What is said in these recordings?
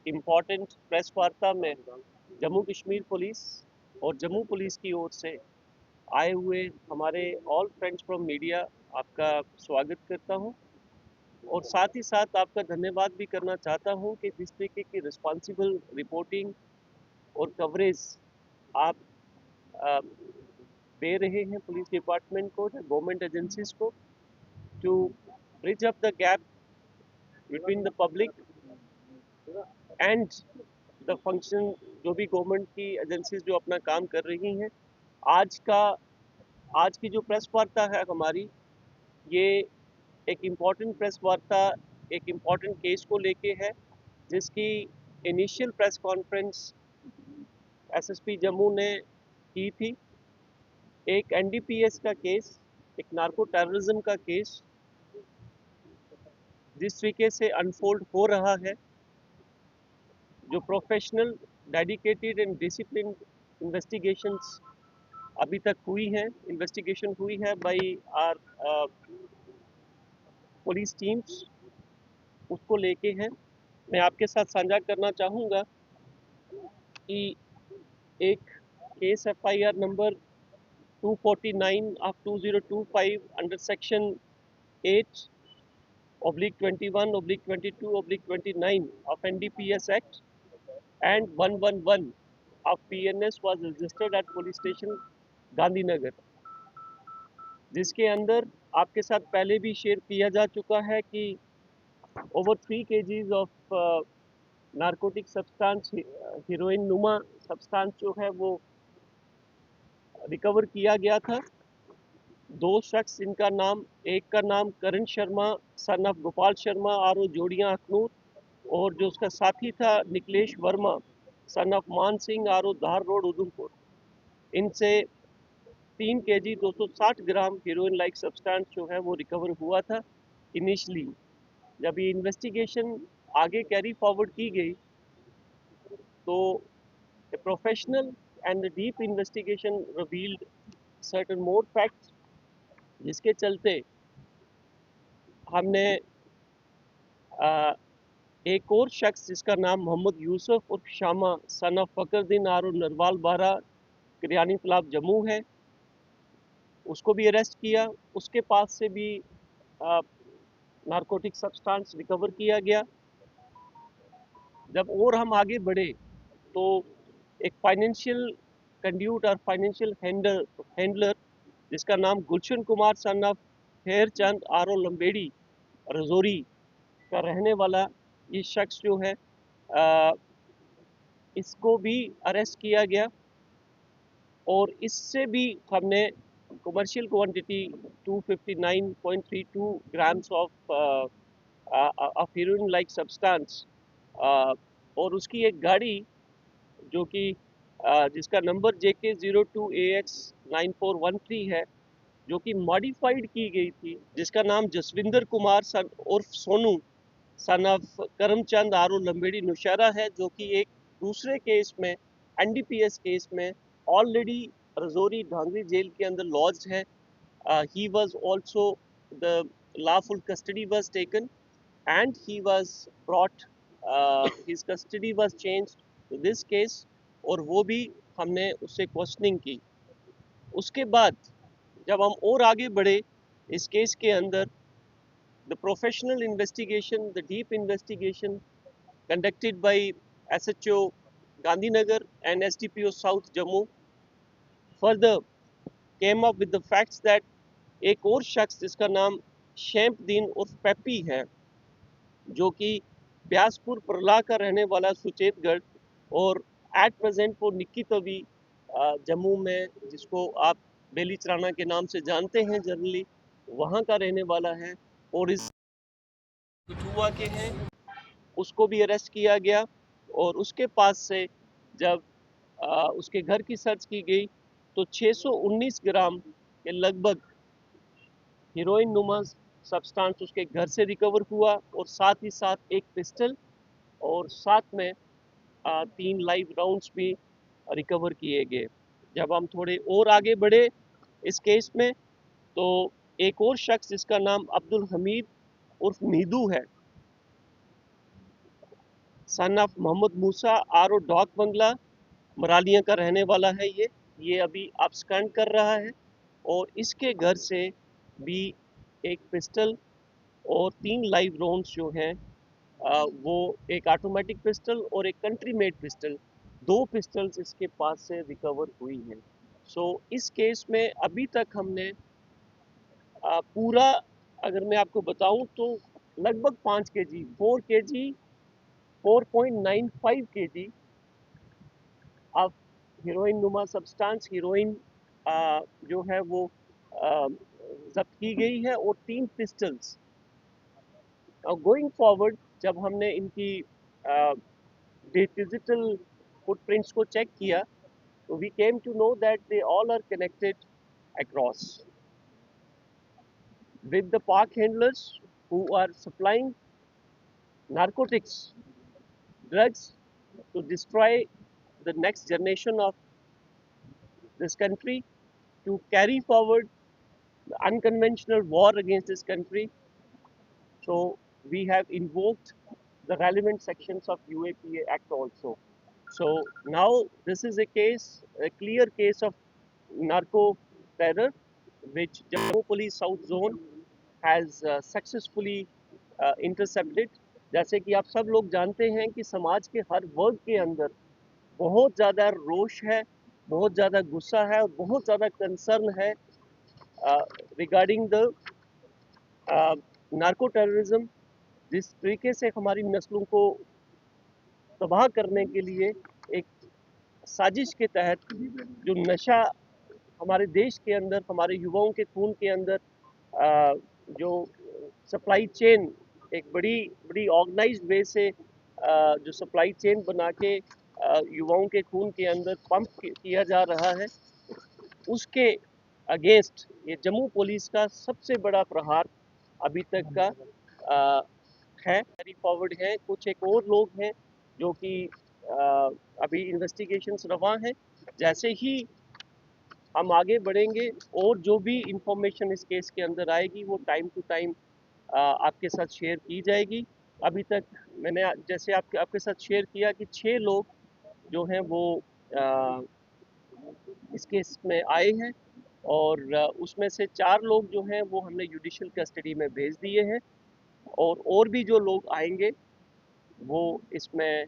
Important press वार्ता में Jammu Kashmir police और जम्मू पुलिस की ओर से आए हुए हमारे ऑल फ्रेंड्स फ्रॉम मीडिया आपका स्वागत करता हूं और साथ ही साथ आपका धन्यवाद भी करना चाहता हूं कि जिस तरीके की रिस्पॉन्सिबल रिपोर्टिंग और कवरेज आप अ, दे रहे हैं पुलिस डिपार्टमेंट को या गवर्नमेंट एजेंसीज को to bridge up the gap between the public and the function जो भी गवर्नमेंट की एजेंसीज जो अपना काम कर रही हैं। आज का आज की जो प्रेस वार्ता है हमारी, ये एक इम्पॉर्टेंट प्रेस वार्ता एक इम्पॉर्टेंट केस को लेके है, जिसकी initial press conference SSP Jammu ने की थी। एक एनडीपीएस का केस, एक नार्को टेररिज्म का केस जिस तरीके से अनफोल्ड हो रहा है, जो professional dedicated and discipline investigations अभी तक हुई है, इन्वेस्टिगेशन हुई है बाई आर पुलिस टीम्स, उसको लेके है। मैं आपके साथ साझा करना चाहूँगा कि एक case FIR number 249 of 2025 under section 8 oblique 21 oblique 22 oblique 29 of NDPS Act and 111 of PNS was registered at police station Gandhinagar, जिसके अंदर आपके साथ पहले भी शेयर किया जा चुका है कि over 3 kgs of narcotic substance heroine नुमा सब्सटेंस जो है वो रिकवर किया गया था। दो शख्स, इनका नाम, एक का नाम Karan Sharma son of Gopal Sharma R Jodiyan Akhnoor, और जो उसका साथी था Niklesh Verma son of Man Singh R Dhar road Udhampur. इनसे 3 kg 260 gram heroin like substance जो है वो रिकवर हुआ था इनिशली। जब ये इन्वेस्टिगेशन आगे कैरी फॉरवर्ड की गई तो a professional and a deep investigation revealed certain more facts, जिसके चलते हमने एक और शख्स जिसका नाम मोहम्मद यूसुफ उर्फ Shama son of Fakruddin R Narwal Bara Kiryani तालाब जम्मू है, उसको भी अरेस्ट किया। उसके पास से भी नारकोटिक सब्सटेंस रिकवर किया गया। जब और हम आगे बढ़े तो एक फाइनेंशियल कंड्यूट और फाइनेंशियल हैंडलर जिसका नाम Gulshan Kumar son of Her Chand R Lamberi Rajouri का रहने वाला ये शख्स जो है, इसको भी अरेस्ट किया गया और इससे भी हमने commercial quantity 259.32 grams of heroine like substance और उसकी एक गाड़ी जो कि जिसका नंबर JK02AX9413 है, जो कि मॉडिफाइड की गई थी, जिसका नाम जसविंदर कुमार सन उर्फ Sonu son of Karamchand R Lamberi Naushera है, जो कि एक दूसरे केस में एनडीपीएस केस में ऑलरेडी रजौरी ढांगरी जेल के अंदर लॉज्ड है। He was also the lawful custody was taken and he was brought, his custody was changed to this case, और वो भी हमने उससे क्वेश्चनिंग की। उसके बाद जब हम और आगे बढ़े इस केस के अंदर, the professional investigation, the deep investigation conducted by SHO Gandhinagar and SDPO South Jammu further came up with the facts that एक और शख्स जिसका नाम शैम्पदीन उर्फ पेप्पी है, जो कि ब्यासपुर परला का रहने वाला सुचेतगढ़ और एट प्रेजेंट वो निक्की तवी जम्मू में, जिसको आप बेली चराना के नाम से जानते हैं जनरली, वहाँ का रहने वाला है और इस कठुआ के हैं, उसको भी अरेस्ट किया गया। और उसके पास से जब उसके घर की सर्च की गई तो 619 ग्राम के लगभग हीरोइन नुमा सब्सटेंस उसके घर से रिकवर हुआ और साथ ही साथ एक पिस्टल और साथ में 3 लाइव राउंड्स भी रिकवर किए गए। जब हम थोड़े और आगे बढ़े इस केस में तो एक और शख्स जिसका नाम अब्दुल हमीद उर्फ नीदू है, son of Mohammad Musa R O Dak Bangla, Maralia का रहने वाला है ये अभी abscond कर रहा है। और इसके घर से भी एक पिस्टल और 3 लाइव राउंड्स जो हैं, वो एक ऑटोमेटिक पिस्टल और एक कंट्री मेड पिस्टल, 2 पिस्टल्स इसके पास से रिकवर हुई हैं। सो इस केस में अभी तक हमने पूरा, अगर मैं आपको बताऊं तो लगभग 5 KG, 4 KG, 4.95 KG of heroine नुमा सब्सटेंस, हीरोइन जो है वो जब्त की गई है, और 3 पिस्टल्स। गोइंग फॉरवर्ड जब हमने इनकी डिजिटल फुटप्रिंट्स को चेक किया, तो we came to know that they all are connected across with the park handlers who are supplying narcotics, drugs to destroy the next generation of this country, to carry forward the unconventional war against this country. So we have invoked the relevant sections of UAPA Act also. So now this is a clear case of narco terror, which Jammu Police South Zone has successfully intercepted. जैसे कि आप सब लोग जानते हैं कि समाज के हर वर्ग के अंदर बहुत ज़्यादा रोष है, बहुत ज़्यादा गुस्सा है और बहुत ज़्यादा कंसर्न है रिगार्डिंग द नार्को टेररिज्म। जिस तरीके से हमारी नस्लों को तबाह करने के लिए एक साजिश के तहत जो नशा हमारे देश के अंदर, हमारे युवाओं के खून के अंदर जो सप्लाई चेन, एक बड़ी बड़ी ऑर्गेनाइज्ड वे से जो सप्लाई चेन बना के युवाओं के खून के अंदर पंप किया जा रहा है, उसके अगेंस्ट ये जम्मू पुलिस का सबसे बड़ा प्रहार अभी तक का आ, है, कैरी फॉरवर्ड है। कुछ एक और लोग हैं जो कि अभी इन्वेस्टिगेशंस रवा हैं। जैसे ही हम आगे बढ़ेंगे और जो भी इंफॉर्मेशन इस केस के अंदर आएगी वो टाइम टू टाइम आपके साथ शेयर की जाएगी। अभी तक मैंने जैसे आपके साथ शेयर किया कि 6 लोग जो हैं वो आ, इस केस में आए हैं, और उसमें से 4 लोग जो हैं वो हमने जुडिशियल कस्टडी में भेज दिए हैं, और भी जो लोग आएंगे वो इसमें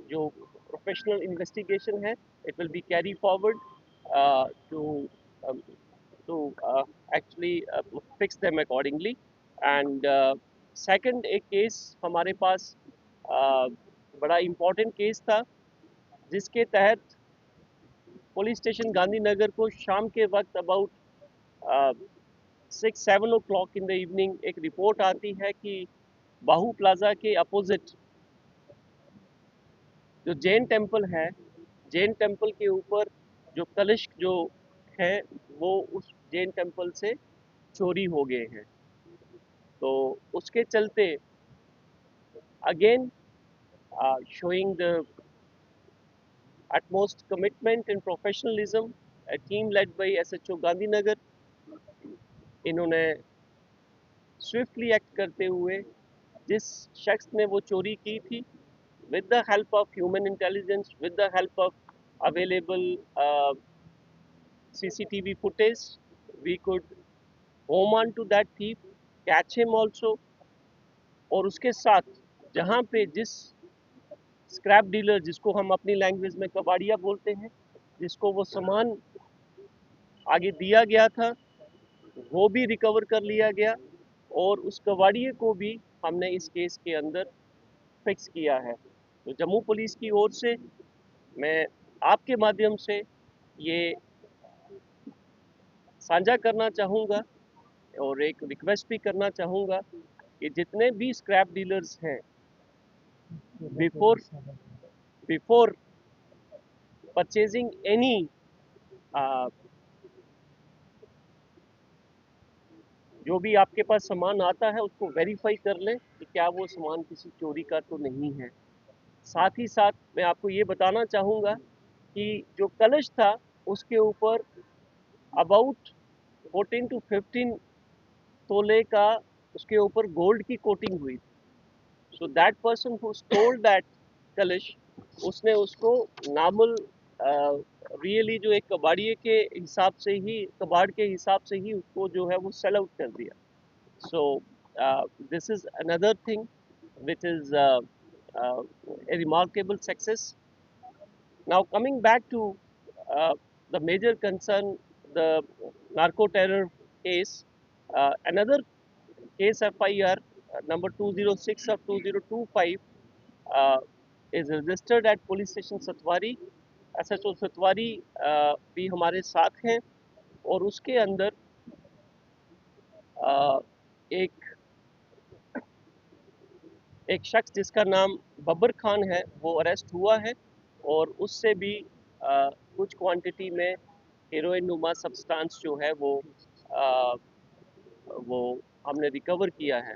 जो प्रोफेशनल इन्वेस्टिगेशन है, it will be carry forward to to actually fix them accordingly. And second एक केस हमारे पास बड़ा इम्पोर्टेंट केस था, जिसके तहत पुलिस स्टेशन गांधीनगर को शाम के वक्त about 6-7 o'clock in the evening एक रिपोर्ट आती है कि बाहू प्लाजा के अपोजिट जो जैन टेम्पल है, जैन टेम्पल के ऊपर जो कलश जो है वो उस जैन टेम्पल से चोरी हो गए हैं। तो उसके चलते again showing the utmost commitment and professionalism, a team led by SHO Gandhinagar, इन्होंने स्विफ्टली एक्ट करते हुए जिस शख्स ने वो चोरी की थी, with the help of human intelligence, with the help of available CCTV footage, we could home on to that thief, catch him also। और उसके साथ जहाँ पे जिस स्क्रैप डीलर, जिसको हम अपनी लैंग्वेज में कबाड़िया बोलते हैं, जिसको वो सामान आगे दिया गया था, वो भी रिकवर कर लिया गया, और उस कबाड़िए को भी हमने इस केस के अंदर फिक्स किया है। तो जम्मू पुलिस की ओर से मैं आपके माध्यम से ये साझा करना चाहूँगा और एक रिक्वेस्ट भी करना चाहूँगा कि जितने भी स्क्रैप डीलर्स हैं, बिफोर बिफोर परचेजिंग एनी जो भी आपके पास सामान आता है उसको वेरीफाई कर लें कि क्या वो सामान किसी चोरी का तो नहीं है। साथ ही साथ मैं आपको ये बताना चाहूँगा कि जो कलश था उसके ऊपर अबाउट 14 to 15 तोले का उसके ऊपर गोल्ड की कोटिंग हुई थी। So that person who stole that कलश, उसने उसको नॉर्मल रियली जो एक कबाड़िए के हिसाब से ही, कबाड़ के हिसाब से ही उसको जो है वो सेल आउट कर दिया. So this is another thing which is uh, a remarkable success. Now coming back to the major concern, the narco terror case, another case FIR number 206 of 2025 uh, is registered at police station Satwari. SHO सतवारी भी हमारे साथ हैं और उसके अंदर एक एक शख्स जिसका नाम बब्बर खान है वो अरेस्ट हुआ है और उससे भी कुछ क्वांटिटी में हेरोइन नुमा सब्सटेंस जो है वो हमने रिकवर किया है.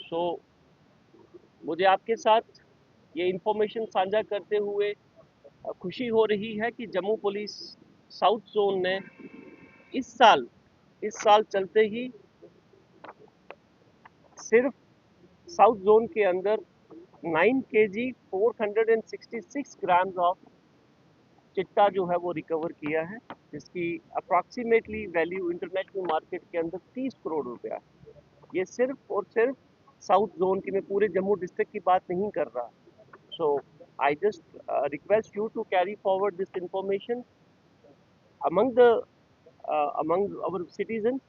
सो मुझे आपके साथ ये इंफॉर्मेशन साझा करते हुए खुशी हो रही है कि जम्मू पुलिस साउथ जोन ने इस साल चलते ही सिर्फ साउथ जोन के अंदर 9 kg 466 ग्राम्स ऑफ चिट्टा जो है वो रिकवर किया है, जिसकी अप्रॉक्सीमेटली वैल्यू इंटरनेशनल मार्केट के अंदर 30 करोड़ रुपया है. ये सिर्फ और सिर्फ साउथ जोन की, मैं पूरे जम्मू डिस्ट्रिक्ट की बात नहीं कर रहा. So I just request you to carry forward this information among the among our citizens,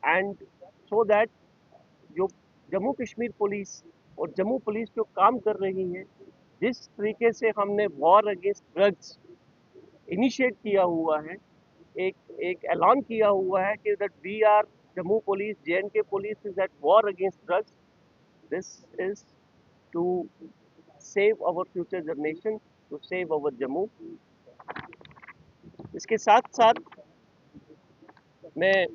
and so that जो जम्मू कश्मीर पुलिस और जम्मू पुलिस जो काम कर रही है, जिस तरीके से हमने वॉर अगेंस्ट ड्रग्स इनिशिएट किया हुआ है, एक एक ऐलान किया हुआ है कि that we are Jammu police, JNK police is at war against drugs. This is to save our future generation, to save our Jammu. इसके साथ साथ मैं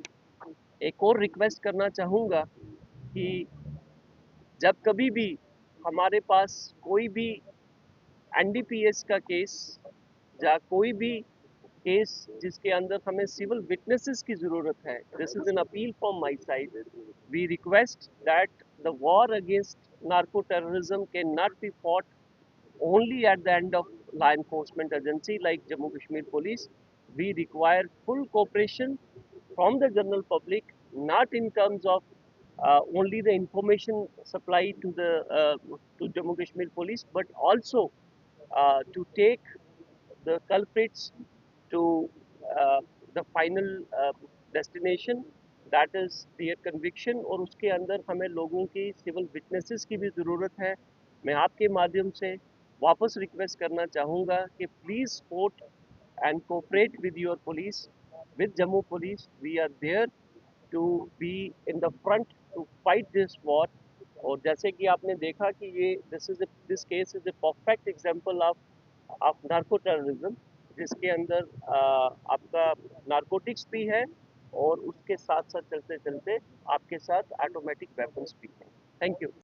एक और रिक्वेस्ट करना चाहूँगा कि जब कभी भी हमारे पास कोई भी NDPS का केस या कोई भी केस जिसके अंदर हमें सिविल विटनेसेस की ज़रूरत है, this is an appeal from my side. We request that the war against narco terrorism can not be fought only at the end of law enforcement agency like Jammu Kashmir Police. We require full cooperation from the general public, not in terms of only the information supply to the to Jammu Kashmir Police, but also to take the culprits to uh, the final destination, that is their conviction. और उसके अंदर हमें लोगों की civil witnesses की भी ज़रूरत है. मैं आपके माध्यम से वापस रिक्वेस्ट करना चाहूँगा कि please support and cooperate with your police, with Jammu Police. We are there to be in the front to fight this war. और जैसे कि आपने देखा कि ये this case is a perfect example of narco terrorism, जिसके अंदर आपका नारकोटिक्स भी है और उसके साथ साथ चलते चलते आपके साथ ऑटोमेटिक वेपन्स भी हैं. Thank you.